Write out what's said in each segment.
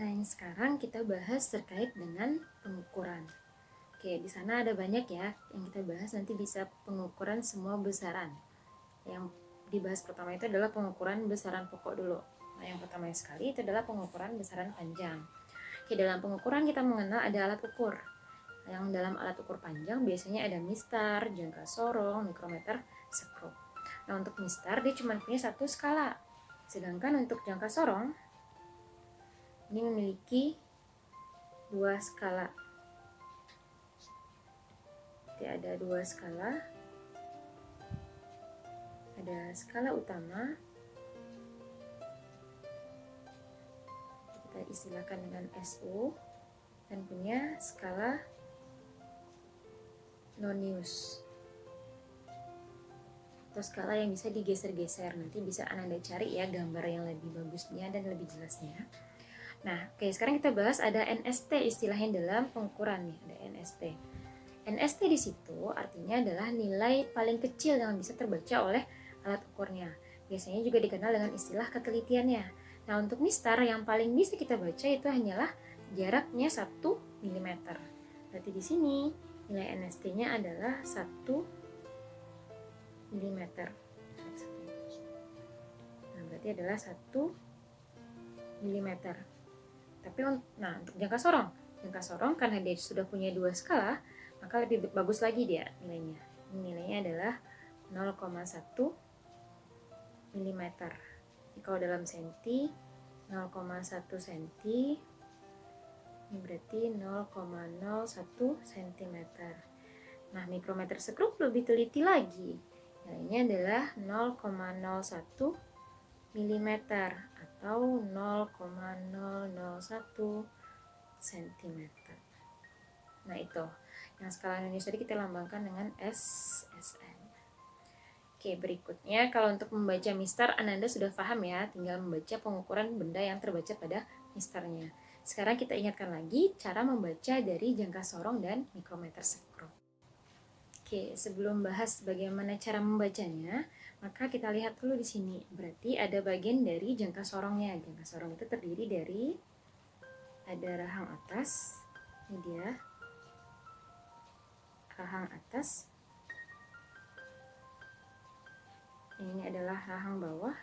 Nah, yang sekarang kita bahas terkait dengan pengukuran. Oke, di sana ada banyak ya yang kita bahas, nanti bisa pengukuran semua besaran. Yang dibahas pertama itu adalah pengukuran besaran pokok dulu. Nah, yang pertama sekali itu adalah pengukuran besaran panjang. Oke, dalam pengukuran kita mengenal ada alat ukur. Yang dalam alat ukur panjang biasanya ada mistar, jangka sorong, mikrometer, skrup. Nah, untuk mistar dia cuma punya satu skala. Sedangkan untuk jangka sorong ini memiliki dua skala. Jadi ada dua skala. Ada skala utama, kita istilahkan dengan SO, dan punya skala nonius atau skala yang bisa digeser-geser. Nanti bisa Ananda cari ya gambar yang lebih bagusnya dan lebih jelasnya. Nah, oke, sekarang kita bahas ada NST istilahnya dalam pengukuran nih, ada NST. NST di situ artinya adalah nilai paling kecil yang bisa terbaca oleh alat ukurnya. Biasanya juga dikenal dengan istilah ketelitiannya. Nah, untuk mistar yang paling bisa kita baca itu hanyalah jaraknya 1 mm. Berarti di sini nilai NST-nya adalah 1 mm. Nah, berarti adalah 1 mm. Tapi untuk jangka sorong karena dia sudah punya dua skala, maka lebih bagus lagi dia nilainya. Nilainya adalah 0,1 mm. Kalau dalam senti 0,1 senti ini berarti 0,01 cm. Nah, mikrometer skrup lebih teliti lagi. Nilainya adalah 0,01 mm atau 0,001 cm. Nah, itu yang skala nonius tadi kita lambangkan dengan SSN. Oke, berikutnya kalau untuk membaca mistar Ananda sudah paham ya, tinggal membaca pengukuran benda yang terbaca pada mistarnya. Sekarang kita ingatkan lagi cara membaca dari jangka sorong dan mikrometer skrup. Oke, sebelum bahas bagaimana cara membacanya, maka kita lihat dulu di sini. Berarti ada bagian dari jangka sorongnya. Jangka sorong itu terdiri dari ada rahang atas, ini dia, rahang atas. Ini adalah rahang bawah.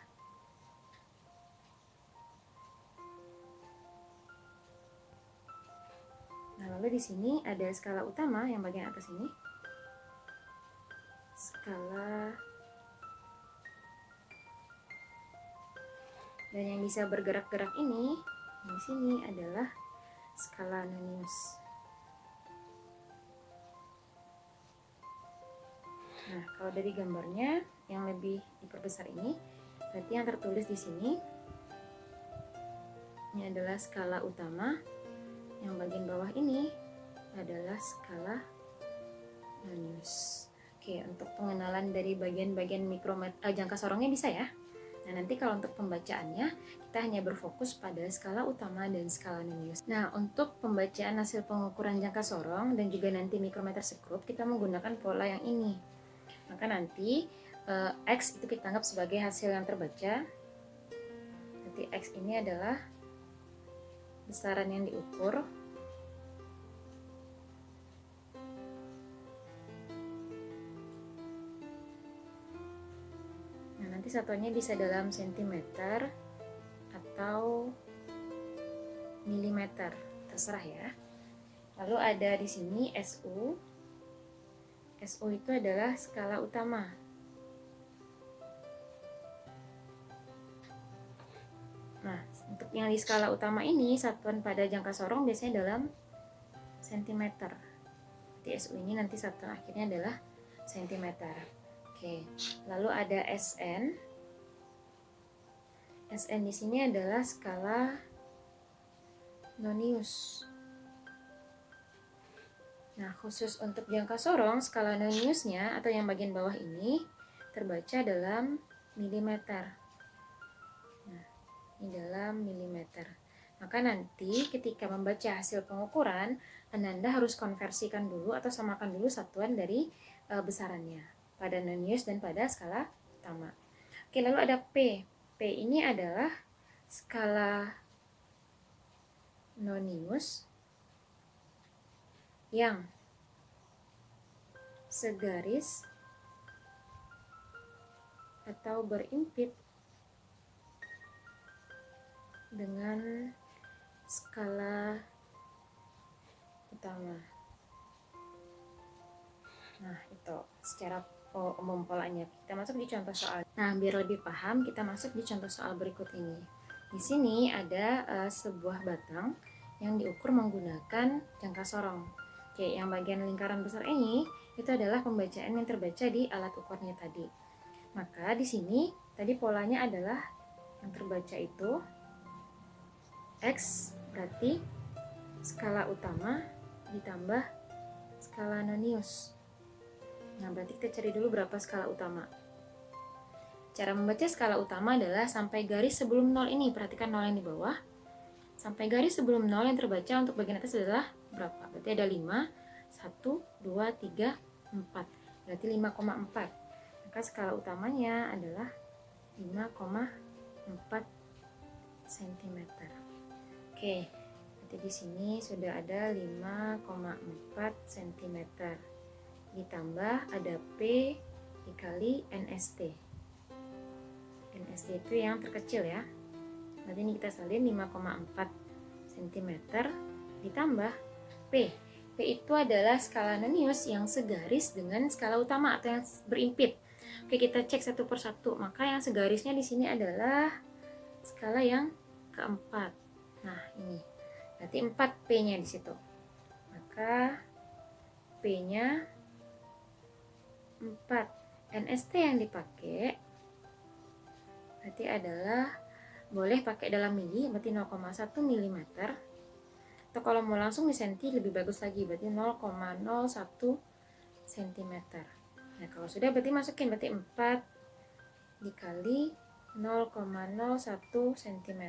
Nah, lalu di sini ada skala utama yang bagian atas ini. Skala dan yang bisa bergerak-gerak ini di sini adalah skala nonius. Nah, kalau dari gambarnya yang lebih diperbesar ini, berarti yang tertulis di sini ini adalah skala utama. Yang bagian bawah ini adalah skala nonius. Oke, untuk pengenalan dari bagian-bagian jangka sorongnya bisa ya. Nah, nanti kalau untuk pembacaannya kita hanya berfokus pada skala utama dan skala nonius. Nah, untuk pembacaan hasil pengukuran jangka sorong dan juga nanti mikrometer skrup kita menggunakan pola yang ini. Maka nanti X itu kita anggap sebagai hasil yang terbaca. Nanti X ini adalah besaran yang diukur. Nah, nanti satuannya bisa dalam sentimeter atau milimeter, terserah ya. Lalu ada di sini SU. SU itu adalah skala utama. Nah, untuk yang di skala utama ini, satuan pada jangka sorong biasanya dalam sentimeter. Di SU ini nanti satuan akhirnya adalah sentimeter. Oke, lalu ada SN. SN di sini adalah skala nonius. Nah, khusus untuk jangka sorong, skala noniusnya atau yang bagian bawah ini terbaca dalam milimeter. Nah, ini dalam milimeter. Maka nanti ketika membaca hasil pengukuran, Ananda harus konversikan dulu atau samakan dulu satuan dari besarannya pada nonius dan pada skala utama. Oke, lalu ada P. P ini adalah skala nonius yang segaris atau berimpit dengan skala utama. Nah, itu secara umum polanya. Kita masuk di contoh soal. Nah, biar lebih paham, kita masuk di contoh soal berikut ini. Di sini ada sebuah batang yang diukur menggunakan jangka sorong. Oke, yang bagian lingkaran besar ini itu adalah pembacaan yang terbaca di alat ukurnya tadi. Maka di sini tadi polanya adalah yang terbaca itu X berarti skala utama ditambah skala nonius. Nah, berarti kita cari dulu berapa skala utama. Cara membaca skala utama adalah sampai garis sebelum 0 ini. Perhatikan 0 yang di bawah. Sampai garis sebelum 0 yang terbaca untuk bagian atas adalah berapa? Berarti ada 5, 1, 2, 3, 4. Berarti 5,4. Maka skala utamanya adalah 5,4 cm. Oke, berarti di sini sudah ada 5,4 cm. Ditambah ada P dikali NST. NST itu yang terkecil ya. Berarti ini kita salin 5,4 cm ditambah P. P itu adalah skala nonius yang segaris dengan skala utama atau yang berimpit. Oke, kita cek satu persatu. Maka yang segarisnya di sini adalah skala yang keempat. Nah, ini. Berarti 4 P-nya di situ. Maka P-nya 4. NST yang dipakai berarti adalah boleh pakai dalam mili, berarti 0,1 mm. Atau kalau mau langsung di senti lebih bagus lagi, berarti 0,01 cm. Nah, kalau sudah berarti masukin, berarti 4 dikali 0,01 cm.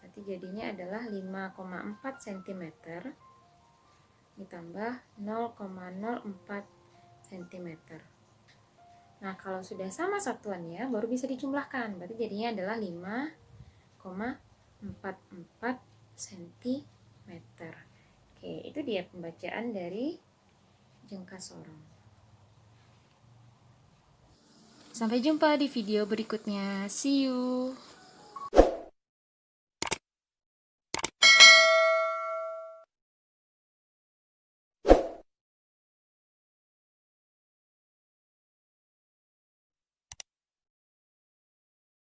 Berarti jadinya adalah 5,4 cm ditambah 0,04 cm. Nah, kalau sudah sama satuannya baru bisa dijumlahkan. Berarti jadinya adalah 5,44 cm. Oke, itu dia pembacaan dari jangka sorong. Sampai jumpa di video berikutnya. See you.